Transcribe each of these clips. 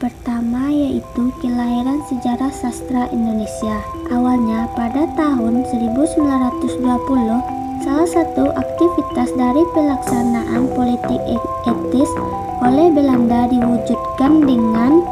pertama yaitu kelahiran sejarah sastra Indonesia. Awalnya pada tahun 1920, salah satu aktivitas dari pelaksanaan politik etis oleh Belanda diwujudkan dengan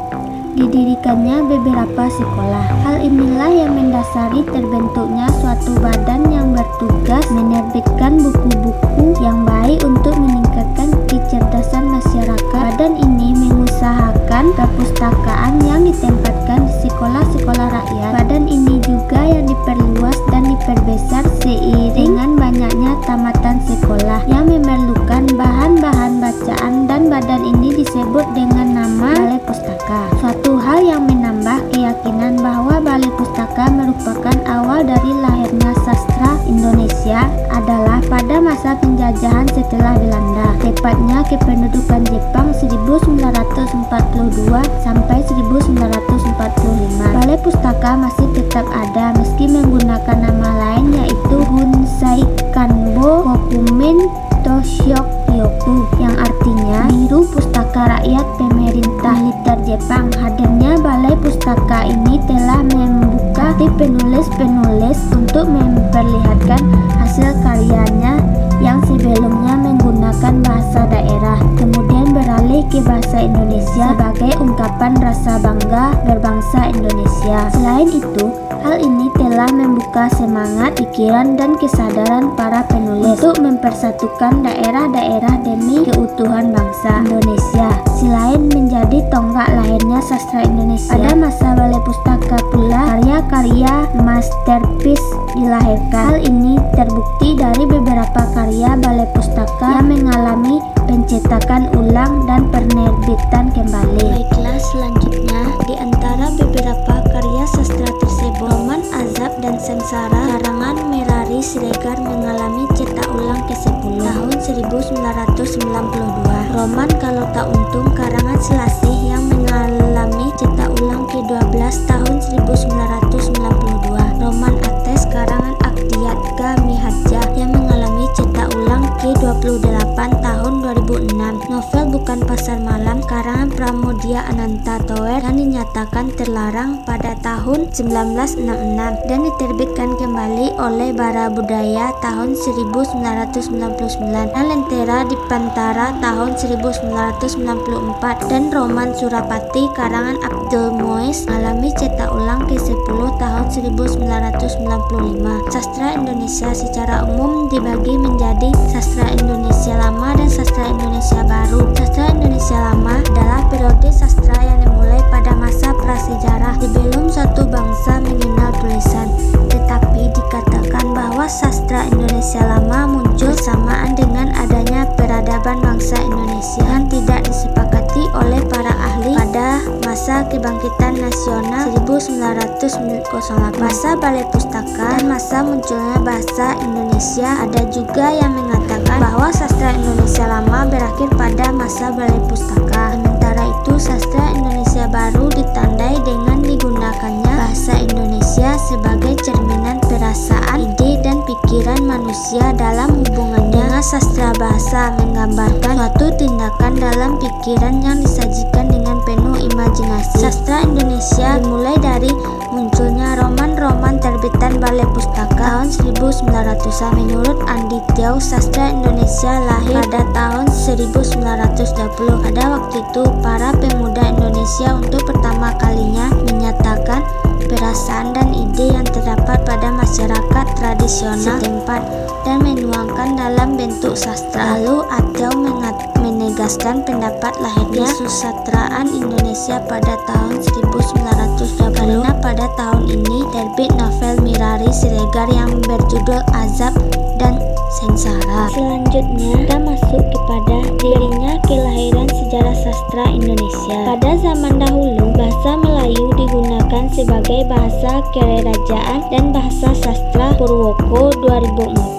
didirikannya beberapa sekolah. Hal inilah yang mendasari terbentuknya suatu badan yang bertugas menerbitkan buku-buku yang baik untuk meningkatkan kecerdasan masyarakat. Badan ini mengusahakan perpustakaan yang ditempatkan di sekolah-sekolah rakyat. Badan ini juga yang diperluas dan diperbesar seiring dengan banyaknya tamatan sekolah yang memerlukan bahan-bahan bacaan, dan badan ini disebut dengan nama Balai Pustaka. Suatu hal yang menambah keyakinan bahwa Balai Pustaka merupakan awal dari lahirnya sastra Indonesia adalah pada masa penjajahan setelah Belanda, tepatnya kependudukan Jepang 1942 sampai 1945. Balai Pustaka masih tetap ada meski menggunakan nama lain yaitu Hunsai Kanbo Kokumen Toshokyoku, yang artinya Biru Pustaka Rakyat Pemerintah Militer Jepang. Hadirnya Balai Pustaka ini telah membuka hati penulis-penulis untuk memperlihatkan hasil karyanya yang sebelumnya menggunakan bahasa daerah, kemudian beralih ke bahasa Indonesia sebagai ungkapan rasa bangga berbangsa Indonesia. Selain itu, hal ini telah membuka semangat, pikiran, dan kesadaran para penulis untuk mempersatukan daerah-daerah demi keutuhan bangsa Indonesia. Selain menjadi tonggak lahirnya sastra Indonesia, pada masa Balai Pustaka pula karya-karya masterpiece dilahirkan. Hal ini terbukti dari beberapa karya Balai Pustaka yang mengalami pencetakan ulang dan penerbitan kembali. Baiklah, selanjutnya di antara beberapa karya sastra tersebut, roman Azab dan Sengsara karangan Merari Siregar mengalami cetak ulang ke-10 tahun 1992. Roman Kalau Tak Untung karangan Selasih yang mengalami cetak ulang ke-12 tahun 1992. Roman Ates karangan Akdiat Miharja yang mengalami cetak ulang ke-28 tahun 2006. Novel Bukan Pasar Malam karangan Pramoedya Ananta Toer yang dinyatakan terlarang pada tahun 1966 dan diterbitkan kembali oleh Bara Budaya tahun 1999, dan Lentera di Pantara tahun 1994, dan roman Surapati karangan Abdul Muiz mengalami cetak ulang ke-10 tahun 1995. Sastra Indonesia secara umum dibagi menjadi sastra Indonesia Lama dan sastra Indonesia Baru. Sastra Indonesia Lama adalah periode sastra yang dimulai pada masa prasejarah sebelum suatu bangsa mengenal tulisan, tetapi dikatakan bahwa sastra Indonesia Lama muncul bersamaan dengan adanya peradaban bangsa Indonesia yang tidak disepakati oleh para ahli pada masa kebangkitan nasional 1908, masa Balai Pustaka, dan masa munculnya bahasa Indonesia. Ada juga yang mengatakan bahwa sastra Indonesia Lama berakhir pada masa Balai Pustaka. Sementara itu, sastra Indonesia Baru ditandai dengan digunakannya bahasa Indonesia sebagai cerminan perasaan, ide, dan pikiran manusia dalam hubungannya dengan sastra bahasa, menggambarkan suatu tindakan dalam pikiran yang disajikan dengan penuh imajinasi. Sastra Indonesia dimulai dari munculnya roman-roman terbitan Balai Pustaka tahun 1900-an. Menurut Andi Tiau, sastra Indonesia lahir pada tahun 1920. Pada waktu itu, para pemuda Indonesia untuk pertama kalinya menyatakan perasaan dan ide yang terdapat pada masyarakat tradisional setempat dan menuangkan dalam bentuk sastra. Lalu Atiau menegaskan pendapat lahirnya kesusastraan Indonesia pada tahun 1920 karena pada tahun ini terbit novel Merari Siregar yang berjudul Azab dan Sengsara. Selanjutnya kita masuk kepada dirinya kelahiran sejarah sastra Indonesia. Pada zaman dahulu, bahasa Melayu digunakan sebagai sebagai bahasa kerajaan dan bahasa sastra Purwoko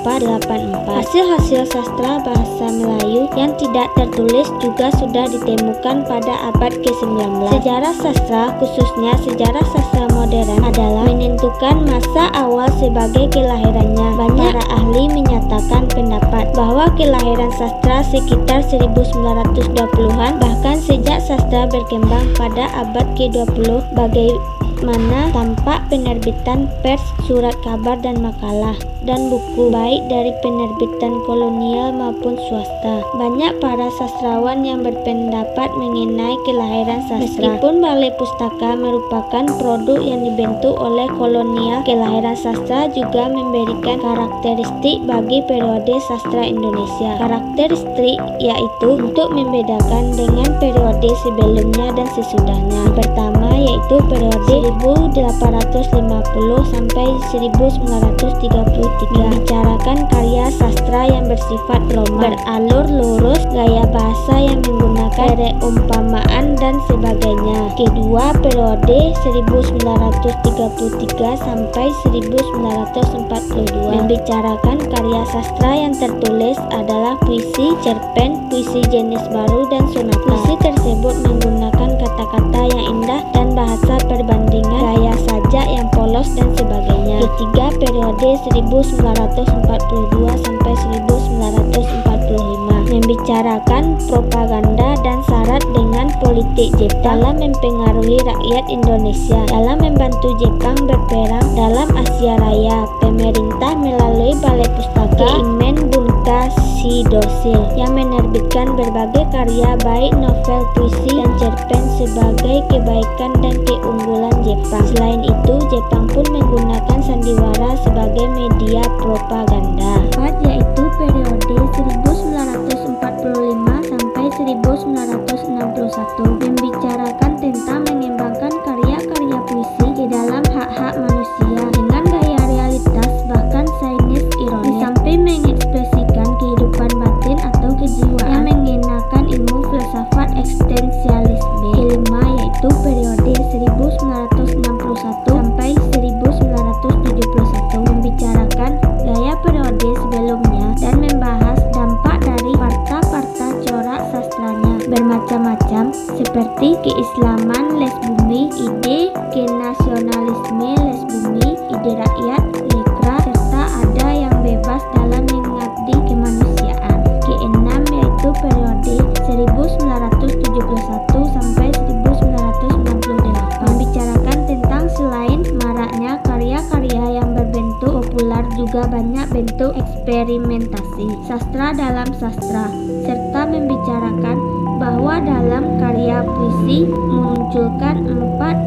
2004-84. Hasil-hasil sastra bahasa Melayu yang tidak tertulis juga sudah ditemukan pada abad ke-19. Sejarah sastra, khususnya sejarah sastra modern, adalah menentukan masa awal sebagai kelahirannya. Banyak para ahli menyatakan pendapat bahwa kelahiran sastra sekitar 1920-an, bahkan sejak sastra berkembang pada abad ke-20, bagaimana tampak penerbitan pers, surat kabar dan makalah, dan buku, baik dari penerbitan kolonial maupun swasta. Banyak para sastrawan yang berpendapat mengenai kelahiran sastra. Meskipun Balai Pustaka merupakan produk yang dibentuk oleh kolonial, kelahiran sastra juga memberikan karakteristik bagi periode sastra Indonesia. Karakteristik yaitu untuk membedakan dengan periode sebelumnya dan sesudahnya. Yang pertama yaitu periode 1850 sampai 1933, membicarakan karya sastra yang bersifat roman, beralur lurus, gaya bahasa yang menggunakan perumpamaan dan sebagainya. Kedua, periode 1933 sampai 1942, membicarakan karya sastra yang tertulis adalah puisi, cerpen, puisi jenis baru dan sonata. Puisi tersebut menggunakan kata-kata yang indah dan bahasa perbandingan, gaya sajak yang polos dan sebagainya. Ketiga, periode 1942 sampai 1945, membicarakan propaganda dan syarat dengan politik Jepang dalam mempengaruhi rakyat Indonesia. Dalam membantu Jepang berperang dalam Asia Raya, pemerintah melalui Balai Pustaka Keimen Bunka Sidosil yang menerbitkan berbagai karya baik novel, puisi, dan cerpen sebagai kebaikan dan keunggulan Jepang. Selain itu, Jepang pun menggunakan sandiwara sebagai media propaganda. Yaitu periode 1945 sampai 1961, membicarakan tentang mengembangkan karya-karya puisi di dalam hak-hak manusia dengan gaya realitas bahkan sainis ironis. Di samping mengekspresikan kehidupan batin atau kejiwaan yang mengenakan ilmu filsafat eksistensialisme. Kelima yaitu periode 1961 sampai 1971, membicarakan gaya periode sebelumnya dan membahas dampak dari parta-parta corak sastranya bermacam-macam seperti keislaman, les bumi, ide kenasionalisme, les bumi, ide rakyat, lekra, serta ada yang bebas dalam mengabdi kemanusiaan. Keenam yaitu periode 1971 sampai 1998, membicarakan tentang selain maraknya karya-karya yang berbentuk populer, juga banyak bentuk eksperimentasi sastra dalam sastra, serta membicarakan bahwa dalam karya puisi memunculkan 4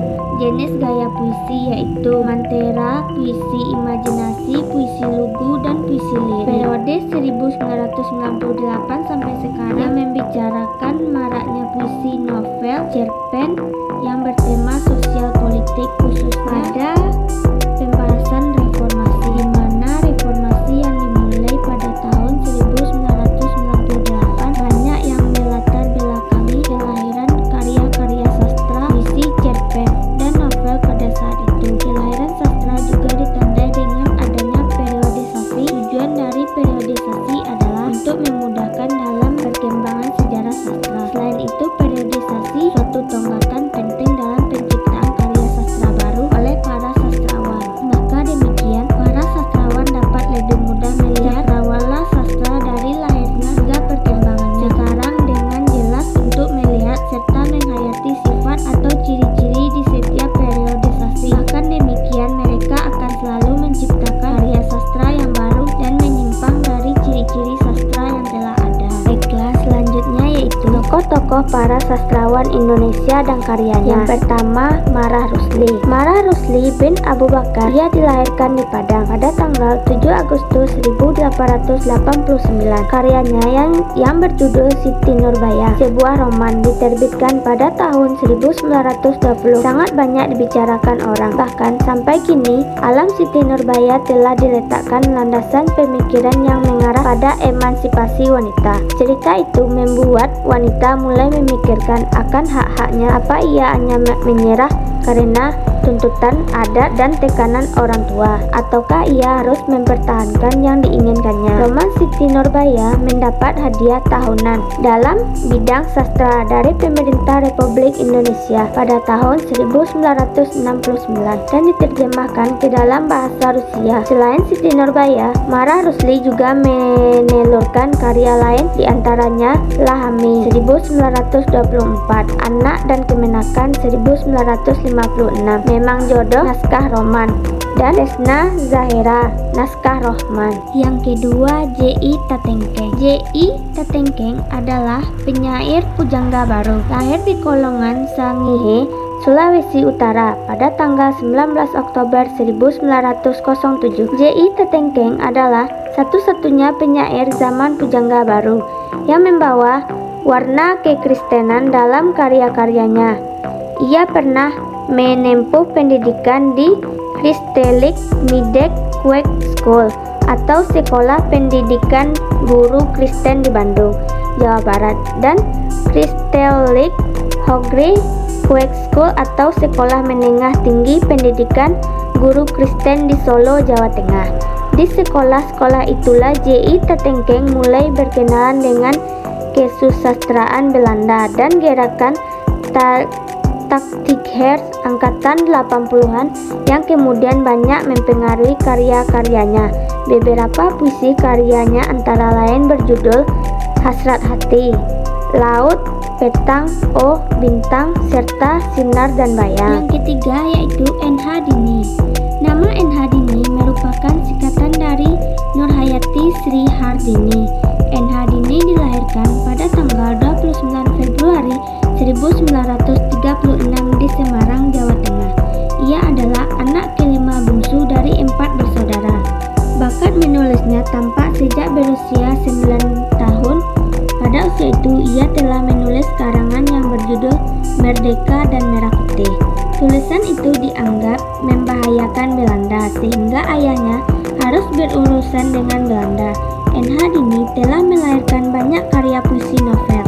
jenis gaya puisi, yaitu mantera, puisi imajinasi, puisi lugu, dan puisi lirik. Periode 1998 sampai sekarang yang membicarakan maraknya puisi novel, cerpen yang bertema sosial politik, khususnya ada pembahasan reformasi, di mana reformasi yang dimulai pada tahun 1998 banyak yang melatar belakangi kelahiran karya-karya sastra, puisi, cerpen, dan novel pada saat itu. Kelahiran sastra juga ditandai dengan adanya periodisasi. Tujuan dari periodisasi adalah untuk memudahkan dalam perkembangan sejarah sastra. Selain itu, periodisasi suatu tonggatan penting dalam penciptaan karya sastra baru oleh para sastrawan. Maka demikian, para sastrawan dapat lebih mudah melihat cakrawala sastra dari lahirnya hingga perkembangannya sekarang dengan jelas untuk melihat serta menghayati sifat atau ciri-ciri di setiap periodisasi. Bahkan demikian, mereka akan selalu menciptakan karya sastra yang baru dan menyimpang dari ciri-ciri sastra yang telah ada. Baiklah, selanjutnya yaitu tokoh-tokoh para sastrawan Indonesia dan karyanya. Yang pertama, Marah Rusli. Marah Rusli bin Abu Bakar. Dia dilahirkan di Padang pada tanggal 7 Agustus 1889. Karyanya yang berjudul Siti Nurbaya, sebuah roman, diterbitkan pada tahun 1920. Sangat banyak dibicarakan orang. Bahkan sampai kini, alam Siti Nurbaya telah diletakkan landasan pemikiran yang mengarah pada emansipasi wanita. Cerita itu membuat wanita mulai mulai memikirkan akan hak-haknya. Apa ia hanya menyerah karena tuntutan adat dan tekanan orang tua, ataukah ia harus mempertahankan yang diinginkannya? Roman Siti Nurbaya mendapat hadiah tahunan dalam bidang sastra dari pemerintah Republik Indonesia pada tahun 1969 dan diterjemahkan ke dalam bahasa Rusia. Selain Siti Nurbaya, Marah Rusli juga menelurkan karya lain, diantaranya Lahami 1924, Anak dan Kemenakan 1956, Memang Jodoh naskah roman, dan Desna Zahira naskah roman. Yang kedua, J.I. Tatengkeng. J.I. Tatengkeng adalah penyair pujangga baru, lahir di Kolongan, Sangihe, Sulawesi Utara pada tanggal 19 Oktober 1907. J.I. Tatengkeng adalah satu-satunya penyair zaman pujangga baru yang membawa warna kekristenan dalam karya-karyanya. Ia pernah menempuh pendidikan di Christelijk Middelk School atau Sekolah Pendidikan Guru Kristen di Bandung, Jawa Barat, dan Christelijk Hogere School atau Sekolah Menengah Tinggi Pendidikan Guru Kristen di Solo, Jawa Tengah. Di sekolah-sekolah itulah J.I. Tatengkeng mulai berkenalan dengan kesusastraan Belanda dan gerakan Taktikhers angkatan 80-an yang kemudian banyak mempengaruhi karya-karyanya. Beberapa puisi karyanya antara lain berjudul Hasrat Hati, Laut, Petang, Oh, Bintang, serta Sinar dan Bayang. Yang ketiga yaitu N.H. Dini. Nama N.H. Dini merupakan singkatan dari Nurhayati Sri Hardini. N.H. Dini dilahirkan pada tanggal 29 Februari 1936 di Semarang, Jawa Tengah. Ia adalah anak kelima bungsu dari 4 bersaudara. Bakat menulisnya tampak sejak berusia 9 tahun. Pada usia itu, ia telah menulis karangan yang berjudul Merdeka dan Merah Putih. Tulisan itu dianggap membahayakan Belanda sehingga ayahnya harus berurusan dengan Belanda. N.H. Dini telah melahirkan banyak karya puisi, novel,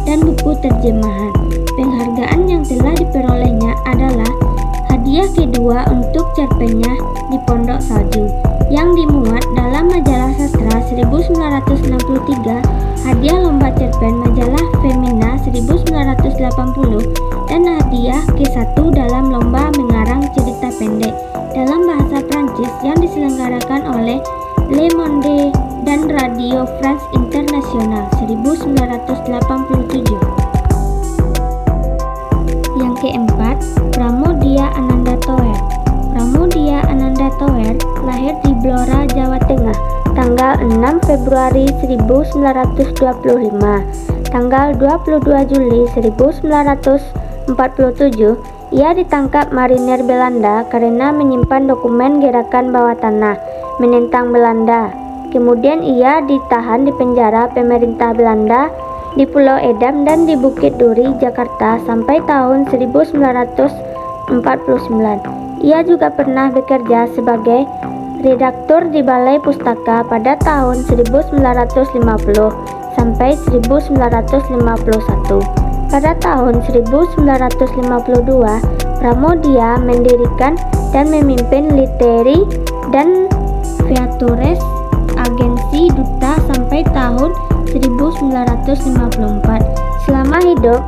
dan buku terjemahan. Penghargaan yang telah diperolehnya adalah hadiah kedua untuk cerpennya di Pondok Salju yang dimuat dalam majalah sastra 1963, hadiah lomba cerpen majalah Femina 1980, dan hadiah ke-1 dalam lomba mengarang cerita pendek dalam bahasa Prancis yang diselenggarakan oleh Le Monde dan Radio France International 1987. Yang keempat, Pramoedya Ananda Toer. Pramoedya Ananda Toer lahir di Blora, Jawa Tengah, tanggal 6 Februari 1925. Tanggal 22 Juli 1947, ia ditangkap marinir Belanda karena menyimpan dokumen gerakan bawah tanah menentang Belanda. Kemudian ia ditahan di penjara pemerintah Belanda di Pulau Edam dan di Bukit Duri, Jakarta sampai tahun 1949. Ia juga pernah bekerja sebagai redaktur di Balai Pustaka pada tahun 1950 sampai 1951. Pada tahun 1952, Pramoedya mendirikan dan memimpin Literi dan Features, agensi duta, sampai tahun 1954. Selama hidup,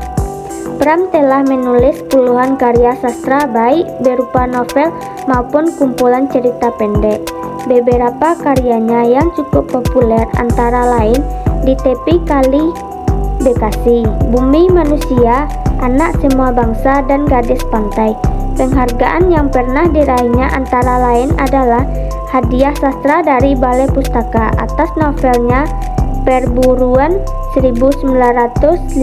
Pram telah menulis puluhan karya sastra baik berupa novel maupun kumpulan cerita pendek. Beberapa karyanya yang cukup populer antara lain Di Tepi Kali Bekasi, Bumi Manusia, Anak Semua Bangsa, dan Gadis Pantai. Penghargaan yang pernah diraihnya antara lain adalah hadiah sastra dari Balai Pustaka atas novelnya Perburuan 1950,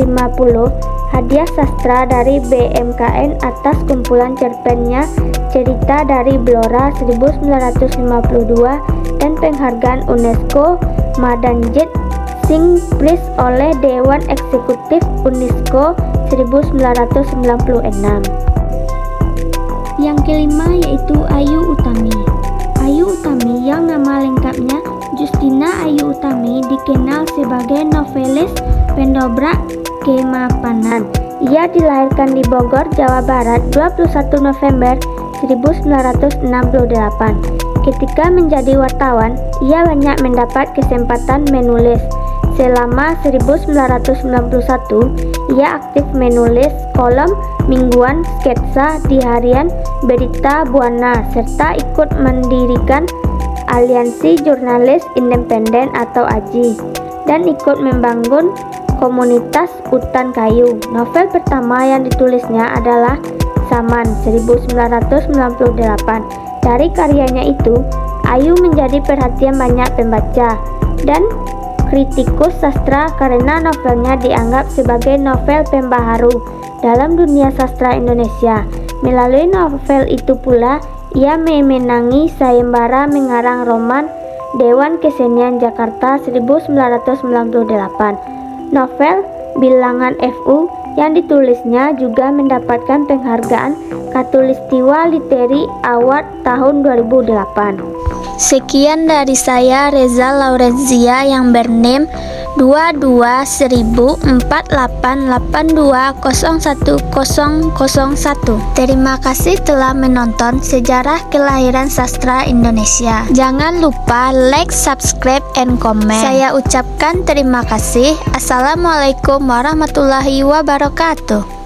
hadiah sastra dari BMKN atas kumpulan cerpennya Cerita dari Blora 1952, dan penghargaan UNESCO Madanjit Singh Prize oleh Dewan Eksekutif UNESCO 1996. Yang kelima yaitu Ayu Utami. Ayu Utami yang nama lengkapnya Justina Ayu Utami dikenal sebagai novelis, pendobrak, Kemapanan. Ia dilahirkan di Bogor, Jawa Barat 21 November 1968. Ketika menjadi wartawan, ia banyak mendapat kesempatan menulis. Selama 1991, ia aktif menulis kolom mingguan, sketsa di harian Berita Buana, serta ikut mendirikan Aliansi Jurnalis Independen atau AJI, dan ikut membangun komunitas Hutan Kayu. Novel pertama yang ditulisnya adalah Saman 1998. Dari karyanya itu, Ayu menjadi perhatian banyak pembaca dan kritikus sastra karena novelnya dianggap sebagai novel pembaharu dalam dunia sastra Indonesia. Melalui novel itu pula, ia memenangi sayembara mengarang roman Dewan Kesenian Jakarta 1998. Novel Bilangan FU yang ditulisnya juga mendapatkan penghargaan Khatulistiwa Literary Award tahun 2008. Sekian dari saya, Reza Laurenzia, yang bername 22.148820101. Terima kasih telah menonton Sejarah Kelahiran Sastra Indonesia. Jangan lupa like, subscribe, and comment. Saya ucapkan terima kasih. Assalamualaikum warahmatullahi wabarakatuh.